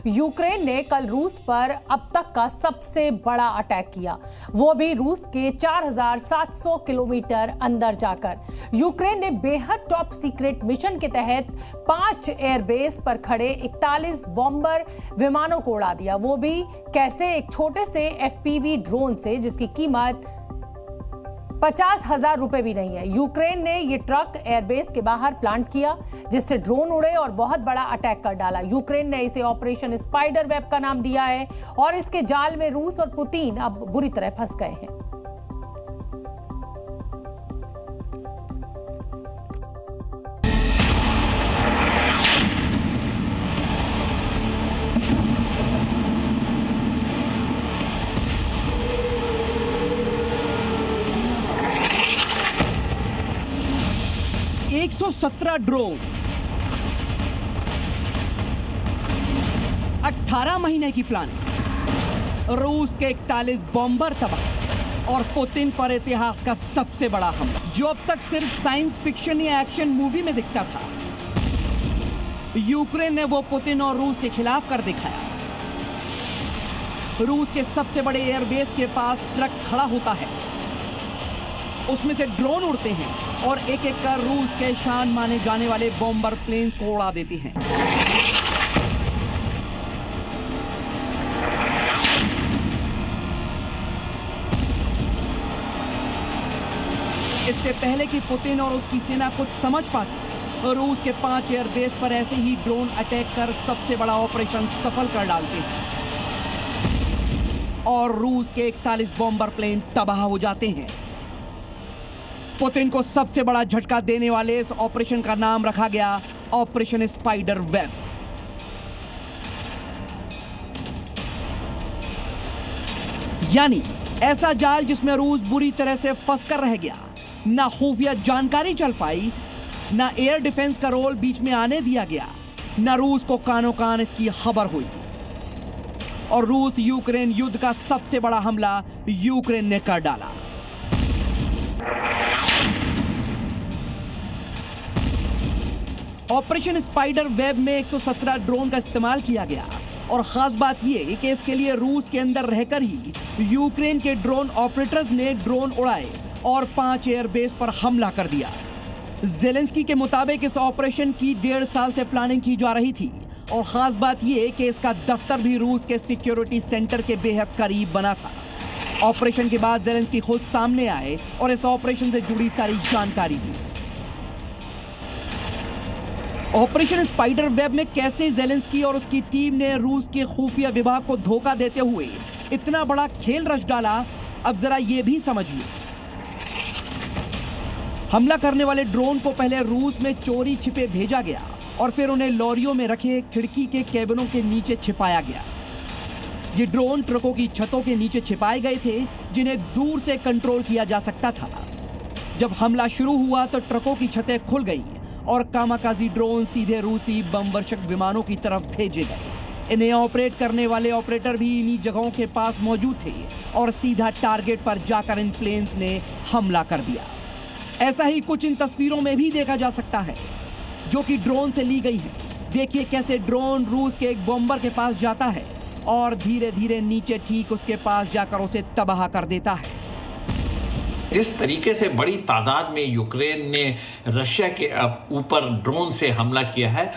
Ukraine ने कल रूस पर अब तक का सबसे बड़ा अटैक किया, वो भी रूस के 4700 किलोमीटर अंदर जाकर। यूक्रेन ने बेहद टॉप सीक्रेट मिशन के तहत 5 एयरबेस पर खड़े 41 बॉम्बर विमानों को उड़ा दिया, वो भी कैसे? एक छोटे से एफपीवी ड्रोन से जिसकी कीमत 50,000 रुपए भी नहीं है। यूक्रेन ने ये ट्रक एयरबेस के बाहर प्लांट किया जिससे ड्रोन उड़े और बहुत बड़ा अटैक कर डाला। यूक्रेन ने इसे ऑपरेशन स्पाइडर वेब का नाम दिया है और इसके जाल में रूस और पुतिन अब बुरी तरह फंस गए हैं। 117 ड्रोन, 18 महीने की प्लानिंग, रूस के 41 बॉम्बर तबाह और पुतिन पर इतिहास का सबसे बड़ा हमला जो अब तक सिर्फ साइंस फिक्शन या एक्शन मूवी में दिखता था, यूक्रेन ने वो पुतिन और रूस के खिलाफ कर दिखाया। रूस के सबसे बड़े एयरबेस के पास ट्रक खड़ा होता है, उसमें से ड्रोन उड़ते हैं और एक एक कर रूस के शान माने जाने वाले बॉम्बर प्लेन्स को उड़ा देती हैं। इससे पहले कि पुतिन और उसकी सेना कुछ समझ पाती, रूस के 5 एयरबेस पर ऐसे ही ड्रोन अटैक कर सबसे बड़ा ऑपरेशन सफल कर डालते हैं और रूस के 41 बॉम्बर प्लेन तबाह हो जाते हैं। पुतिन को सबसे बड़ा झटका देने वाले इस ऑपरेशन का नाम रखा गया ऑपरेशन स्पाइडर वेब। यानी ऐसा जाल जिसमें रूस बुरी तरह से फंस कर रह गया, ना खुफिया जानकारी चल पाई, ना एयर डिफेंस का रोल बीच में आने दिया गया, ना रूस को कानों कान इसकी खबर हुई और रूस यूक्रेन युद्ध का सबसे बड़ा हमला यूक्रेन ने कर डाला। ऑपरेशन स्पाइडर वेब में 117 ड्रोन का इस्तेमाल किया गया और खास बात यह कि इसके लिए रूस के अंदर रहकर ही यूक्रेन के ड्रोन ऑपरेटर्स ने ड्रोन उड़ाए और 5 एयरबेस पर हमला कर दिया। ज़ेलेंस्की के मुताबिक इस ऑपरेशन की 1.5 साल से प्लानिंग की जा रही थी और खास बात यह कि इसका दफ्तर भी रूस के सिक्योरिटी सेंटर के बेहद करीब बना था। ऑपरेशन के बाद ज़ेलेंस्की खुद सामने आए और इस ऑपरेशन से जुड़ी सारी जानकारी दी। ऑपरेशन स्पाइडर वेब में कैसे ज़ेलेंस्की और उसकी टीम ने रूस के खुफिया विभाग को धोखा देते हुए इतना बड़ा खेल रच डाला, अब जरा ये भी समझिए। हमला करने वाले ड्रोन को पहले रूस में चोरी छिपे भेजा गया और फिर उन्हें लॉरियों में रखे खिड़की के कैबिनों के नीचे छिपाया गया। ये ड्रोन ट्रकों की छतों के नीचे छिपाए गए थे जिन्हें दूर से कंट्रोल किया जा सकता था। जब हमला शुरू हुआ तो ट्रकों की छतें खुल गई और कामाकाजी ड्रोन सीधे रूसी बमवर्षक विमानों की तरफ भेजे गए। इन्हें ऑपरेट करने वाले ऑपरेटर भी इन्हीं जगहों के पास मौजूद थे और सीधा टारगेट पर जाकर इन प्लेन्स ने हमला कर दिया। ऐसा ही कुछ इन तस्वीरों में भी देखा जा सकता है जो कि ड्रोन से ली गई है। देखिए कैसे ड्रोन रूस के एक बॉम्बर के पास जाता है और धीरे धीरे नीचे ठीक उसके पास जाकर उसे तबाह कर देता है। जिस तरीके से बड़ी तादाद में यूक्रेन ने रशिया के ऊपर ड्रोन से हमला किया है,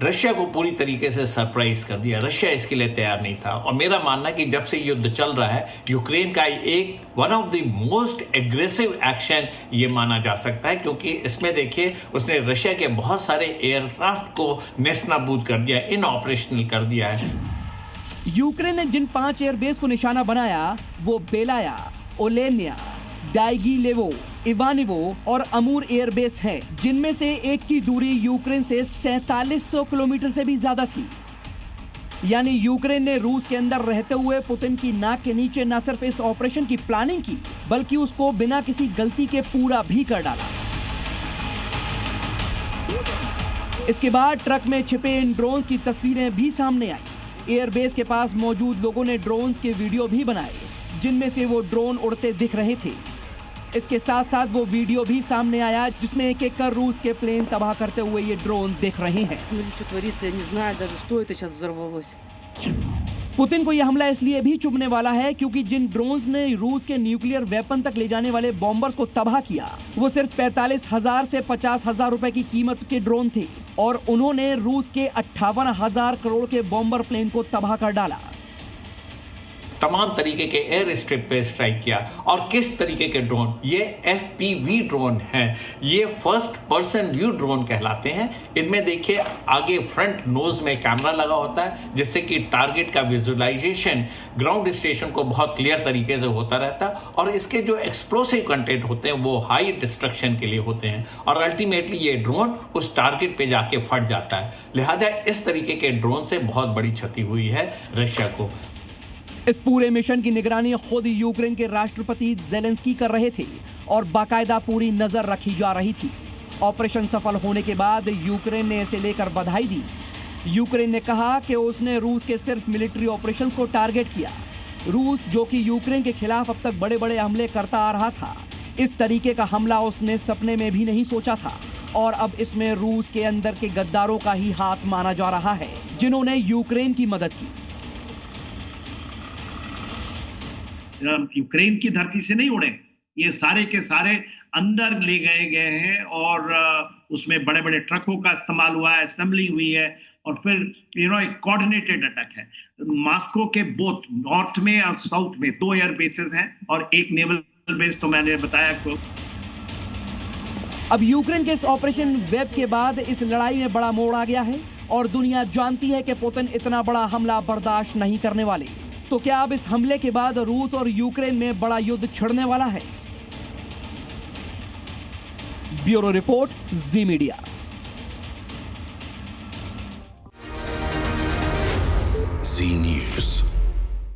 रशिया को पूरी तरीके से सरप्राइज कर दिया। रशिया इसके लिए तैयार नहीं था और मेरा मानना है कि जब से युद्ध चल रहा है, यूक्रेन का एक one of the most aggressive action ये माना जा सकता है, क्योंकि इसमें देखिए उसने रशिया के बहुत सारे एयरक्राफ्ट को नेस्तनाबूद कर दिया, इनऑपरेशनल कर दिया है। यूक्रेन ने जिन 5 एयरबेस को निशाना बनाया वो बेलाया, ओलेनिया, डाइगिलेवो, इवानिवो और अमूर एयरबेस हैं, जिनमें से एक की दूरी यूक्रेन से 4700 किलोमीटर से भी ज्यादा थी। यानी यूक्रेन ने रूस के अंदर रहते हुए पुतिन की नाक के नीचे न सिर्फ इस ऑपरेशन की प्लानिंग की, बल्कि उसको बिना किसी गलती के पूरा भी कर डाला। इसके बाद ट्रक में छिपे इन ड्रोन्स की तस्वीरें भी सामने आई। एयरबेस के पास मौजूद लोगों ने ड्रोन्स के वीडियो भी बनाए जिनमें से वो ड्रोन उड़ते दिख रहे थे। इसके साथ साथ वो वीडियो भी सामने आया जिसमें एक एक कर रूस के प्लेन तबाह करते हुए ये ड्रोन दिख रहे हैं। पुतिन को यह हमला इसलिए भी चुभने वाला है क्योंकि जिन ड्रोन्स ने रूस के न्यूक्लियर वेपन तक ले जाने वाले बॉम्बर्स को तबाह किया वो सिर्फ 45,000 से 50,000 रुपए की कीमत के ड्रोन थे और उन्होंने रूस के 58,000 करोड़ के बॉम्बर प्लेन को तबाह कर डाला। तमाम तरीके के एयर स्ट्रिप पे स्ट्राइक किया। और किस तरीके के ड्रोन? ये FPV ड्रोन हैं। ये फर्स्ट पर्सन व्यू ड्रोन कहलाते हैं। इनमें देखिए आगे फ्रंट नोज में कैमरा लगा होता है जिससे कि टारगेट का विजुअलाइजेशन ग्राउंड स्टेशन को बहुत क्लियर तरीके से होता रहता है और इसके जो एक्सप्लोसिव कंटेंट होते हैं वो हाई डिस्ट्रक्शन के लिए होते हैं और अल्टीमेटली ये ड्रोन उस टारगेट पे जाके फट जाता है। लिहाजा इस तरीके के ड्रोन से बहुत बड़ी क्षति हुई है रशिया को। इस पूरे मिशन की निगरानी खुद यूक्रेन के राष्ट्रपति ज़ेलेंस्की कर रहे थे और बाकायदा पूरी नजर रखी जा रही थी। ऑपरेशन सफल होने के बाद यूक्रेन ने इसे लेकर बधाई दी। यूक्रेन ने कहा कि उसने रूस के सिर्फ मिलिट्री ऑपरेशन को टारगेट किया। रूस जो कि यूक्रेन के खिलाफ अब तक बड़े बड़े हमले करता आ रहा था, इस तरीके का हमला उसने सपने में भी नहीं सोचा था और अब इसमें रूस के अंदर के गद्दारों का ही हाथ माना जा रहा है जिन्होंने यूक्रेन की मदद की। यूक्रेन की धरती से नहीं उड़े, ये सारे के सारे अंदर ले गए हैं और उसमें बड़े बड़े ट्रकों का इस्तेमाल हुआ है, असेंबली हुई है और फिर एक कोऑर्डिनेटेड अटैक है। मॉस्को के बोथ नॉर्थ में और साउथ में 2 एयर बेसेस हैं और एक नेवल बेस तो मैंने बताया आपको। अब यूक्रेन के इस ऑपरेशन वेब के बाद इस लड़ाई में बड़ा मोड़ आ गया है और दुनिया जानती है कि पुतिन इतना बड़ा हमला बर्दाश्त नहीं करने वाले। तो क्या अब इस हमले के बाद रूस और यूक्रेन में बड़ा युद्ध छिड़ने वाला है? ब्यूरो रिपोर्ट, जी मीडिया। जी न्यूज़।